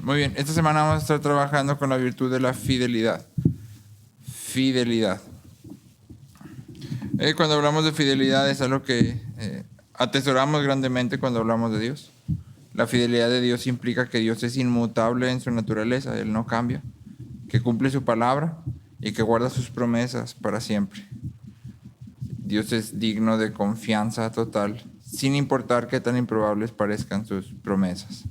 Muy bien, esta semana vamos a estar trabajando con la virtud de la fidelidad. Fidelidad. Cuando hablamos de fidelidad es algo que atesoramos grandemente cuando hablamos de Dios. La fidelidad de Dios implica que Dios es inmutable en su naturaleza, Él no cambia, que cumple su palabra y que guarda sus promesas para siempre. Dios es digno de confianza total, sin importar qué tan improbables parezcan sus promesas.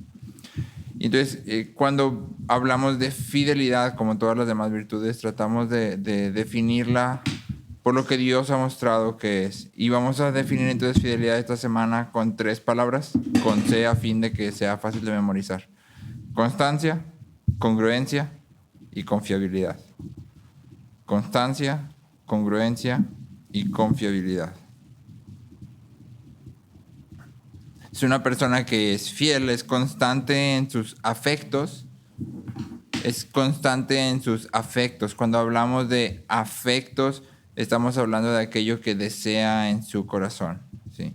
Entonces, cuando hablamos de fidelidad, como todas las demás virtudes, tratamos de definirla por lo que Dios ha mostrado que es. Y vamos a definir entonces fidelidad esta semana con 3 palabras, con C a fin de que sea fácil de memorizar. Constancia, congruencia y confiabilidad. Constancia, congruencia y confiabilidad. Es una persona que es fiel, es constante en sus afectos. Es constante en sus afectos. Cuando hablamos de afectos, estamos hablando de aquello que desea en su corazón, ¿sí?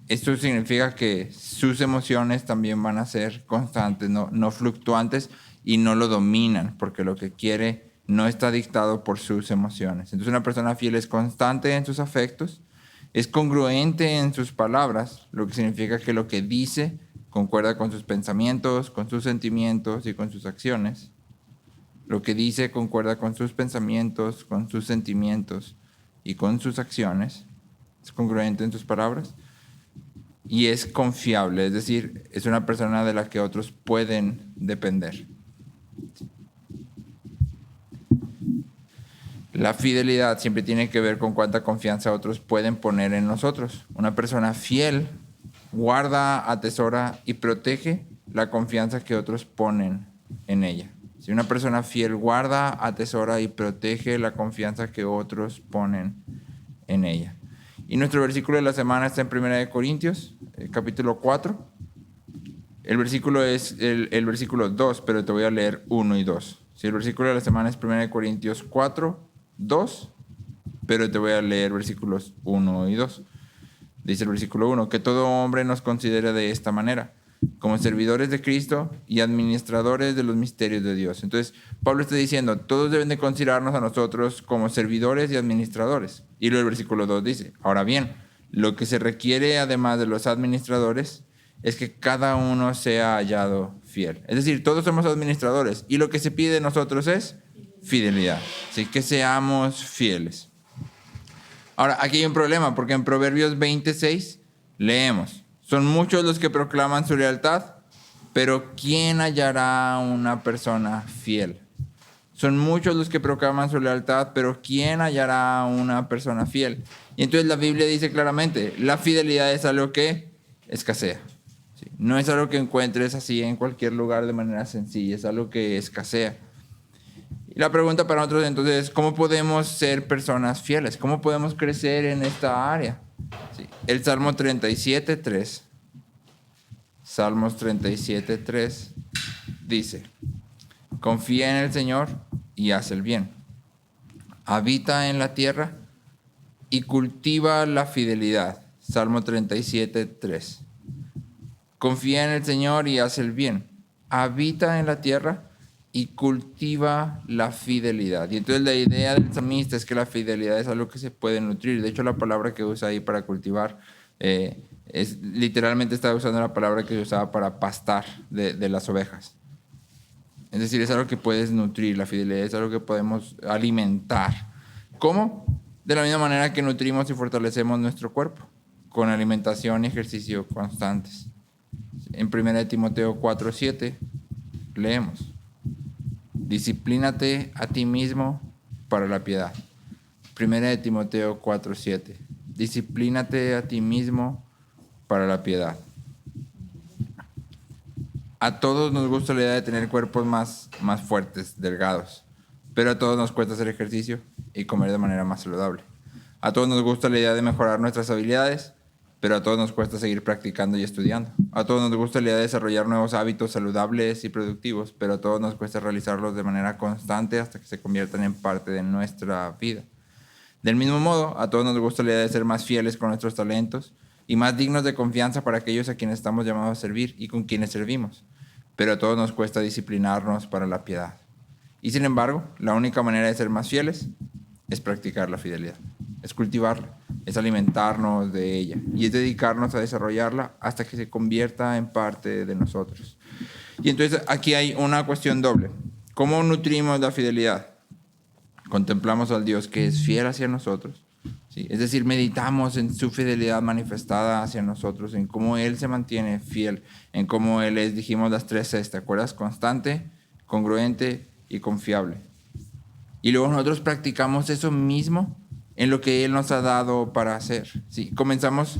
Esto significa que sus emociones también van a ser constantes, no fluctuantes, y no lo dominan, porque lo que quiere no está dictado por sus emociones. Entonces, una persona fiel es constante en sus afectos, es congruente en sus palabras, lo que significa que lo que dice concuerda con sus pensamientos, con sus sentimientos y con sus acciones. Lo que dice concuerda con sus pensamientos, con sus sentimientos y con sus acciones. Es congruente en sus palabras. Y es confiable, es decir, es una persona de la que otros pueden depender. La fidelidad siempre tiene que ver con cuánta confianza otros pueden poner en nosotros. Una persona fiel guarda, atesora y protege la confianza que otros ponen en ella. Si una persona fiel guarda, atesora y protege la confianza que otros ponen en ella. Y nuestro versículo de la semana está en 1 Corintios, capítulo 4. El versículo es el versículo 2, pero te voy a leer 1 y 2. Si el versículo de la semana es 1 Corintios 4, 2, pero te voy a leer versículos 1 y 2. Dice el versículo 1, que todo hombre nos considere de esta manera, como servidores de Cristo y administradores de los misterios de Dios. Entonces, Pablo está diciendo, todos deben de considerarnos a nosotros como servidores y administradores. Y luego el versículo 2 dice, ahora bien, lo que se requiere además de los administradores es que cada uno sea hallado fiel. Es decir, todos somos administradores y lo que se pide de nosotros es fidelidad. Así que seamos fieles. Ahora, aquí hay un problema, porque en Proverbios 26 leemos, son muchos los que proclaman su lealtad, pero ¿quién hallará una persona fiel? Son muchos los que proclaman su lealtad, pero ¿quién hallará una persona fiel? Y entonces la Biblia dice claramente, la fidelidad es algo que escasea. ¿Sí? No es algo que encuentres así en cualquier lugar de manera sencilla, es algo que escasea. Y la pregunta para nosotros entonces es, ¿cómo podemos ser personas fieles? ¿Cómo podemos crecer en esta área? Sí. El Salmo 37:3. Salmos 37:3 dice, confía en el Señor y haz el bien. Habita en la tierra y cultiva la fidelidad. Salmo 37:3. Confía en el Señor y haz el bien. Habita en la tierra y cultiva la fidelidad. Y entonces la idea del salmista es que la fidelidad es algo que se puede nutrir. De hecho, la palabra que usa ahí para cultivar literalmente está usando la palabra que se usaba para pastar de las ovejas. Es decir, es algo que puedes nutrir. La fidelidad es algo que podemos alimentar. ¿Cómo? De la misma manera que nutrimos y fortalecemos nuestro cuerpo, con alimentación y ejercicio constantes. En 1 Timoteo 4:7 leemos, disciplínate a ti mismo para la piedad. 1 Timoteo 4:7. Disciplínate a ti mismo para la piedad. A todos nos gusta la idea de tener cuerpos más fuertes, delgados, pero a todos nos cuesta hacer ejercicio y comer de manera más saludable. A todos nos gusta la idea de mejorar nuestras habilidades, pero a todos nos cuesta seguir practicando y estudiando. A todos nos gusta la idea de desarrollar nuevos hábitos saludables y productivos, pero a todos nos cuesta realizarlos de manera constante hasta que se conviertan en parte de nuestra vida. Del mismo modo, a todos nos gusta la idea de ser más fieles con nuestros talentos, y más dignos de confianza para aquellos a quienes estamos llamados a servir y con quienes servimos. Pero a todos nos cuesta disciplinarnos para la piedad. Y sin embargo, la única manera de ser más fieles es practicar la fidelidad, es cultivarla, es alimentarnos de ella y es dedicarnos a desarrollarla hasta que se convierta en parte de nosotros. Y entonces aquí hay una cuestión doble. ¿Cómo nutrimos la fidelidad? Contemplamos al Dios que es fiel hacia nosotros, ¿sí? Es decir, meditamos en su fidelidad manifestada hacia nosotros, en cómo Él se mantiene fiel, en cómo Él es, dijimos las 3 Cs, ¿te acuerdas? Constante, congruente y confiable. Y luego nosotros practicamos eso mismo en lo que Él nos ha dado para hacer, ¿sí? Comenzamos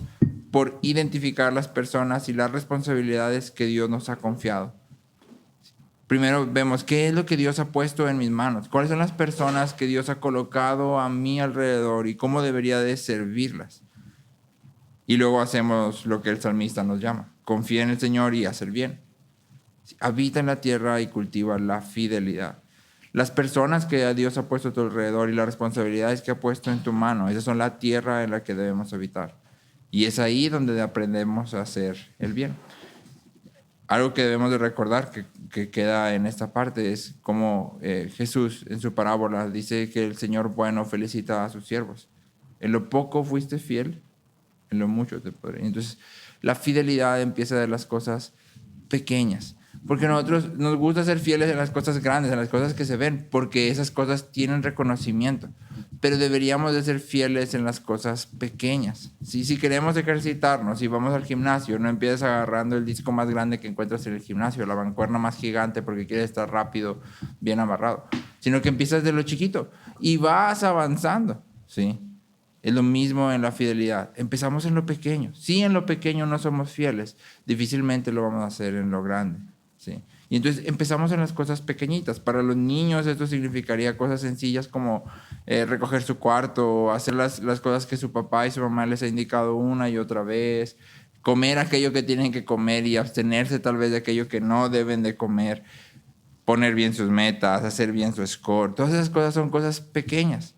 por identificar las personas y las responsabilidades que Dios nos ha confiado. Primero vemos qué es lo que Dios ha puesto en mis manos, cuáles son las personas que Dios ha colocado a mi alrededor y cómo debería de servirlas. Y luego hacemos lo que el salmista nos llama, confía en el Señor y hacer bien. Habita en la tierra y cultiva la fidelidad. Las personas que Dios ha puesto a tu alrededor y las responsabilidades que ha puesto en tu mano, esas son la tierra en la que debemos habitar. Y es ahí donde aprendemos a hacer el bien. Algo que debemos de recordar que queda en esta parte es como Jesús en su parábola dice que el Señor bueno felicita a sus siervos. En lo poco fuiste fiel, en lo mucho te podré. Entonces, la fidelidad empieza de las cosas pequeñas. Porque a nosotros nos gusta ser fieles en las cosas grandes, en las cosas que se ven, porque esas cosas tienen reconocimiento. Pero deberíamos de ser fieles en las cosas pequeñas. Si queremos ejercitarnos, si vamos al gimnasio, no empieces agarrando el disco más grande que encuentras en el gimnasio, la mancuerna más gigante porque quieres estar rápido, bien amarrado, sino que empiezas de lo chiquito y vas avanzando, ¿sí? Es lo mismo en la fidelidad. Empezamos en lo pequeño. Si en lo pequeño no somos fieles, difícilmente lo vamos a hacer en lo grande, ¿sí? Y entonces empezamos en las cosas pequeñitas. Para los niños esto significaría cosas sencillas como recoger su cuarto, hacer las cosas que su papá y su mamá les ha indicado una y otra vez, comer aquello que tienen que comer y abstenerse tal vez de aquello que no deben de comer, poner bien sus metas, hacer bien su score. Todas esas cosas son cosas pequeñas,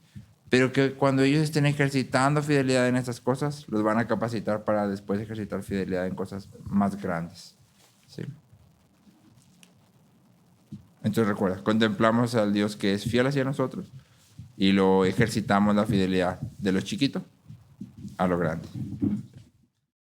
pero que cuando ellos estén ejercitando fidelidad en estas cosas, los van a capacitar para después ejercitar fidelidad en cosas más grandes, ¿sí? Entonces recuerda, contemplamos al Dios que es fiel hacia nosotros y lo ejercitamos la fidelidad de lo chiquito a lo grande.